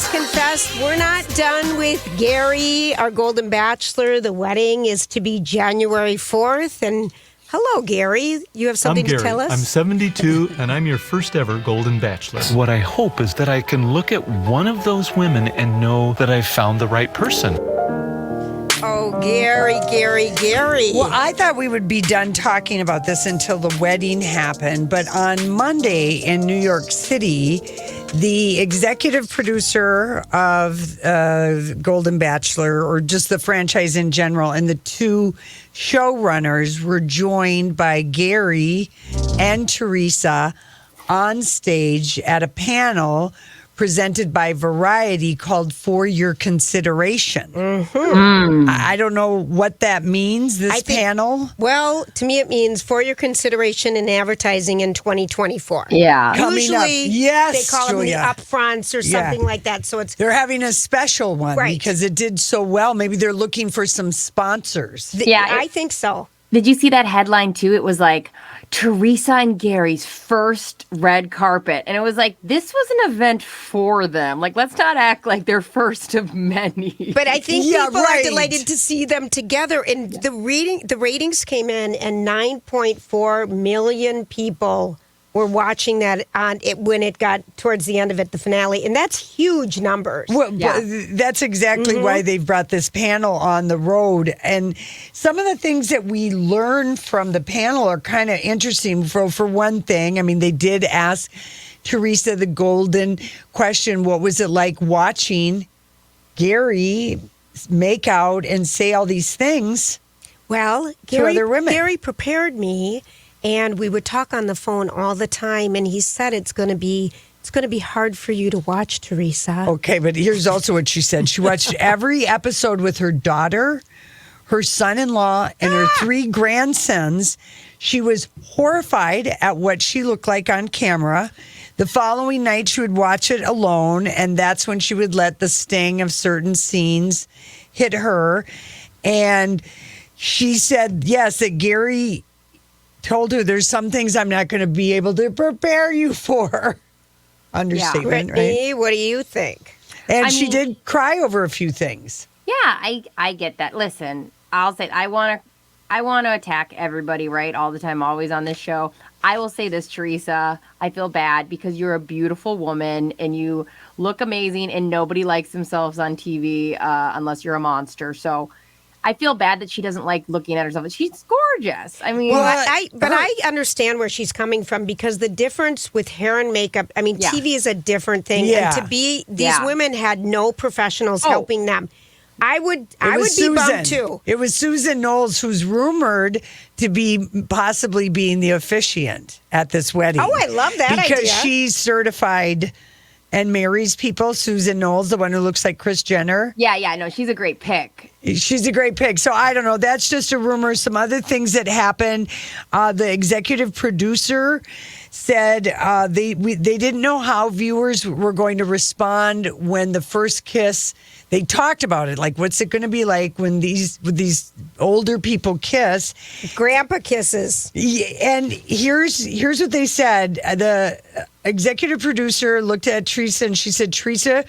must confess, we're not done with Gerry, our Golden Bachelor. The wedding is to be January 4th. And hello, Gerry. You have something to tell us? I'm 72, and I'm your first ever Golden Bachelor. What I hope is that I can look at one of those women and know that I've found the right person. Oh, Gerry. Well, I thought we would be done talking about this until the wedding happened. But on Monday in New York City, the executive producer of Golden Bachelor, or just the franchise in general, and the two showrunners were joined by Gerry and Teresa on stage at a panel presented by Variety called For Your Consideration. I don't know what that means, this panel. Well, to me, it means For Your Consideration in Advertising in 2024. Yeah. Coming up. Usually, Yes, they call Julia. them the upfronts or something like that. So They're having a special one Right. because it did so well. Maybe they're looking for some sponsors. I think so. Did you see that headline too? It was like Teresa and Gerry's first red carpet. And it was like, this was an event for them. Like, let's not act like they're first of many. But I think people right. are delighted to see them together. And the ratings came in, and 9.4 million people were watching that on it when it got towards the end of it, the finale. And that's huge numbers. Well, that's exactly why they've brought this panel on the road. And some of the things that we learned from the panel are kind of interesting. For one thing, I mean, they did ask Teresa the golden question, what was it like watching Gerry make out and say all these things? Well, to other women. Gerry prepared me, and we would talk on the phone all the time. And he said it's going to be hard for you to watch, Teresa. Okay, but here's also what she said. She watched every episode with her daughter, her son-in-law, and her 3 grandsons. She was horrified at what she looked like on camera. The following night, she would watch it alone, and that's when she would let the sting of certain scenes hit her. And she said, yes, that Gerry told her there's some things I'm not going to be able to prepare you for. Understatement, Brittany, right? what do you think? And she did cry over a few things. Yeah, I get that. Listen, I'll say I want to attack everybody, right? All the time, always on this show. I will say this, Teresa. I feel bad because you're a beautiful woman and you look amazing, and nobody likes themselves on TV unless you're a monster. So I feel bad that she doesn't like looking at herself. She's gorgeous. I mean, I understand where she's coming from, because the difference with hair and makeup, I mean, TV is a different thing. Yeah. And to be, these women had no professionals helping them. I would be bummed too. It was Susan Knowles, who's rumored to be possibly being the officiant at this wedding. Oh, I love that idea. Because she's certified and marries people. Susan Knowles, the one who looks like Kris Jenner. Yeah, no, she's a great pick. She's a great pick. So I don't know. That's just a rumor. Some other things that happened. The executive producer said they didn't know how viewers were going to respond when the first kiss. They talked about it, like what's it going to be like when these older people kiss? Grandpa kisses. And here's what they said. The executive producer looked at Teresa and she said, Teresa,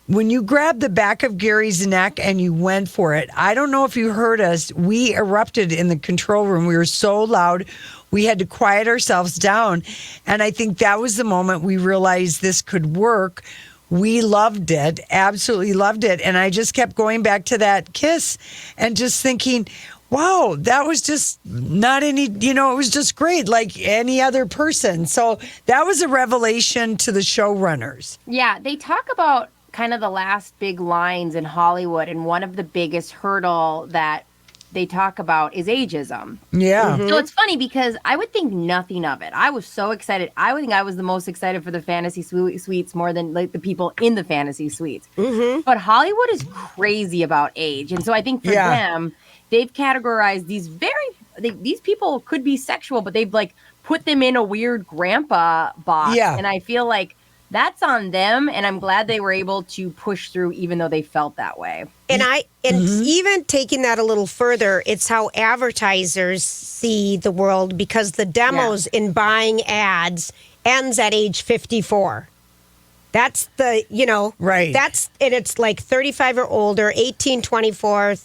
when you grabbed the back of Gerry's neck and you went for it, I don't know if you heard us. We erupted in the control room. We were so loud. We had to quiet ourselves down. And I think that was the moment we realized this could work. We loved it, absolutely loved it. And I just kept going back to that kiss and just thinking, wow, that was just not any, it was just great, like any other person. So that was a revelation to the showrunners. Yeah, they talk about kind of the last big lines in Hollywood, and one of the biggest hurdle that they talk about is ageism. Yeah. So it's funny because I would think nothing of it. I was so excited. I would think I was the most excited for the fantasy suites more than like the people in the fantasy suites. But Hollywood is crazy about age. And so I think for them, they've categorized these people could be sexual, but they've like put them in a weird grandpa box. Yeah. And I feel like that's on them, and I'm glad they were able to push through even though they felt that way. And even taking that a little further, it's how advertisers see the world, because the demos in buying ads ends at age 54. That's the, Right. and it's like 35 or older, 18, 24,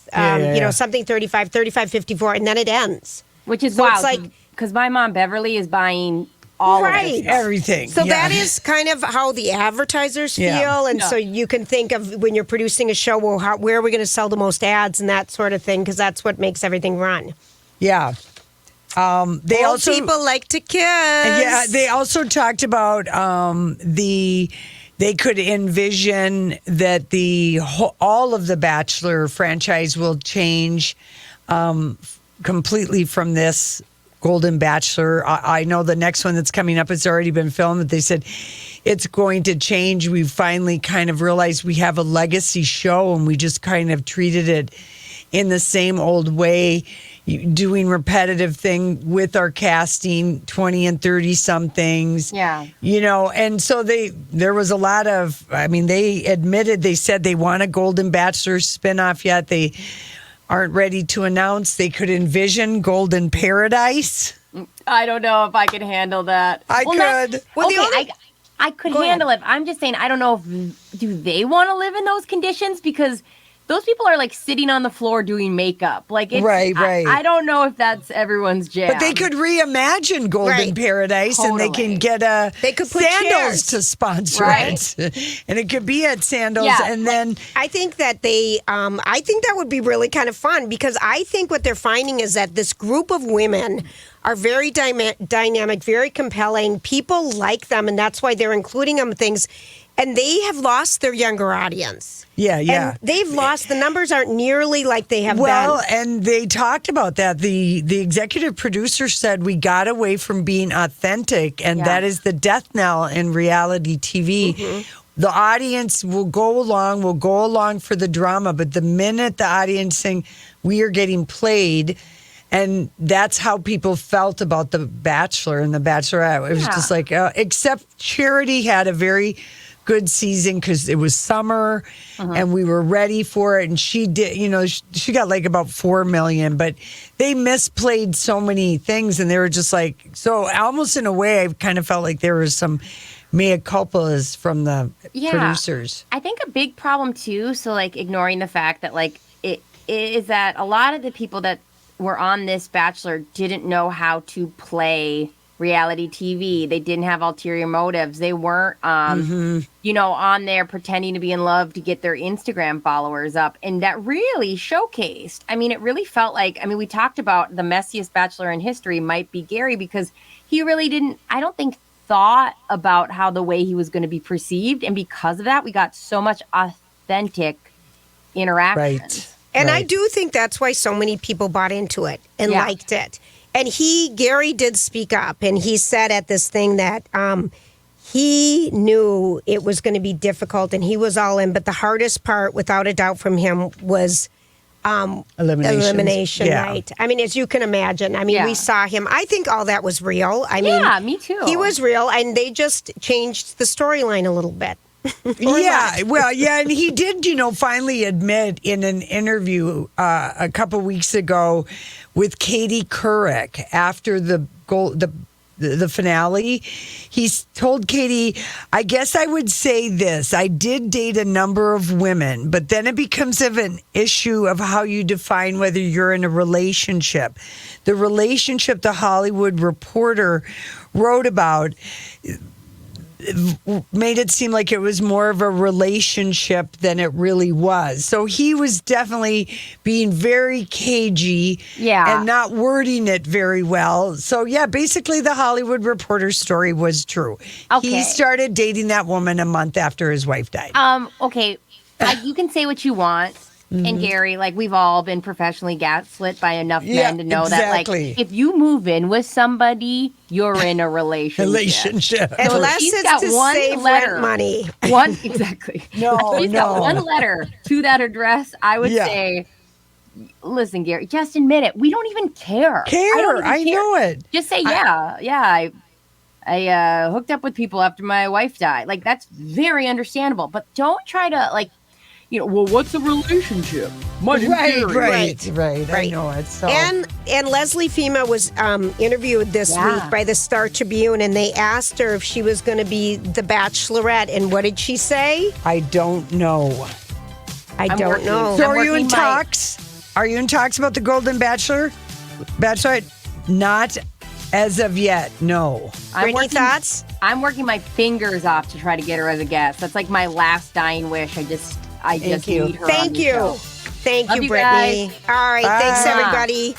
something 35, 35, 54, and then it ends. Which is So wild. it's like, Because my mom, Beverly, is buying all of Right. this. Everything. So yeah. that is kind of how the advertisers Yeah. feel. And so you can think of when you're producing a show, well, where are we going to sell the most ads and that sort of thing, because that's what makes everything run. Yeah. They Old also people like to kiss. Yeah, they also talked about they could envision that all of the Bachelor franchise will change completely from this Golden Bachelor. I know the next one that's coming up has already been filmed, but they said it's going to change. We finally kind of realized we have a legacy show and we just kind of treated it in the same old way, doing repetitive thing with our casting, 20 and 30 somethings. Yeah. And so there was a lot of, they said they want a Golden Bachelor spinoff yet. They aren't ready to announce. They could envision Golden Paradise. I don't know if I could handle that. I could. Well, I could Go handle it. I'm just saying, I don't know do they want to live in those conditions? Because those people are like sitting on the floor doing makeup. Like, it's, Right. I don't know if that's everyone's jam. But they could reimagine Golden Right. Paradise and they can get They could put Sandals chairs. to sponsor Right. it. And it could be at Sandals. Yeah, And then I think that I think that would be really kind of fun, because I think what they're finding is that this group of women are very dynamic, very compelling. People like them, and that's why they're including them in things. And they have lost their younger audience. Yeah. And they've lost, the numbers aren't nearly like they have Well, been. and they talked about that. The executive producer said we got away from being authentic, and that is the death knell in reality TV. Mm-hmm. The audience will go along for the drama, but the minute the audience saying we are getting played, and that's how people felt about The Bachelor and The Bachelorette. It was just like, except Charity had a very good season because it was summer and we were ready for it. And she did, she got like about 4 million, but they misplayed so many things. And they were just like, so almost in a way, I kind of felt like there was some mea culpas from the producers. I think a big problem too, so like ignoring the fact that like it is that a lot of the people that were on this Bachelor didn't know how to play reality TV. They didn't have ulterior motives. They weren't, on there pretending to be in love to get their Instagram followers up. And that really showcased. I mean, it really felt like, we talked about the messiest Bachelor in history might be Gerry, because he really didn't, I don't think, thought about how the way he was going to be perceived. And because of that, we got so much authentic interaction. Right. And I do think that's why so many people bought into it and liked it. And Gerry did speak up, and he said at this thing that he knew it was going to be difficult, and he was all in. But the hardest part, without a doubt, from him was elimination. Yeah. Right? As you can imagine. We saw him. I think all that was real. Me too. He was real, and they just changed the storyline a little bit. And he did, finally admit in an interview a couple weeks ago with Katie Couric after the finale. He's told Katie, I guess I would say this. I did date a number of women, but then it becomes an issue of how you define whether you're in a relationship. The relationship the Hollywood Reporter wrote about made it seem like it was more of a relationship than it really was. So he was definitely being very cagey and not wording it very well. So basically the Hollywood Reporter story was true. Okay. He started dating that woman a month after his wife died. Okay. You can say what you want. And Gerry, like, we've all been professionally gaslit by enough men to know that, like, if you move in with somebody, you're in a relationship. Unless she's it's got to one save letter. rent money. Exactly. No, She's got one letter to that address. I would say, listen, Gerry, just admit it. We don't even care. I know it. Just say, I hooked up with people after my wife died. Like, that's very understandable. But don't try to, like, well, what's a relationship? My name's Gerry. Right. I Right. know it. So. And Leslie Fema was interviewed this Yeah. week by the Star Tribune, and they asked her if she was going to be the Bachelorette, and what did she say? I don't know. I I'm don't working. know. So I'm are you in working my- talks? Are you in talks about the Golden Bachelor? Bachelorette? Not as of yet. No. Brittany, thoughts? I'm working my fingers off to try to get her as a guest. That's like my last dying wish. I just you. need her. on Thank the you. show. Thank Love you, you Brittany. guys. All right. Thanks, Bye. everybody.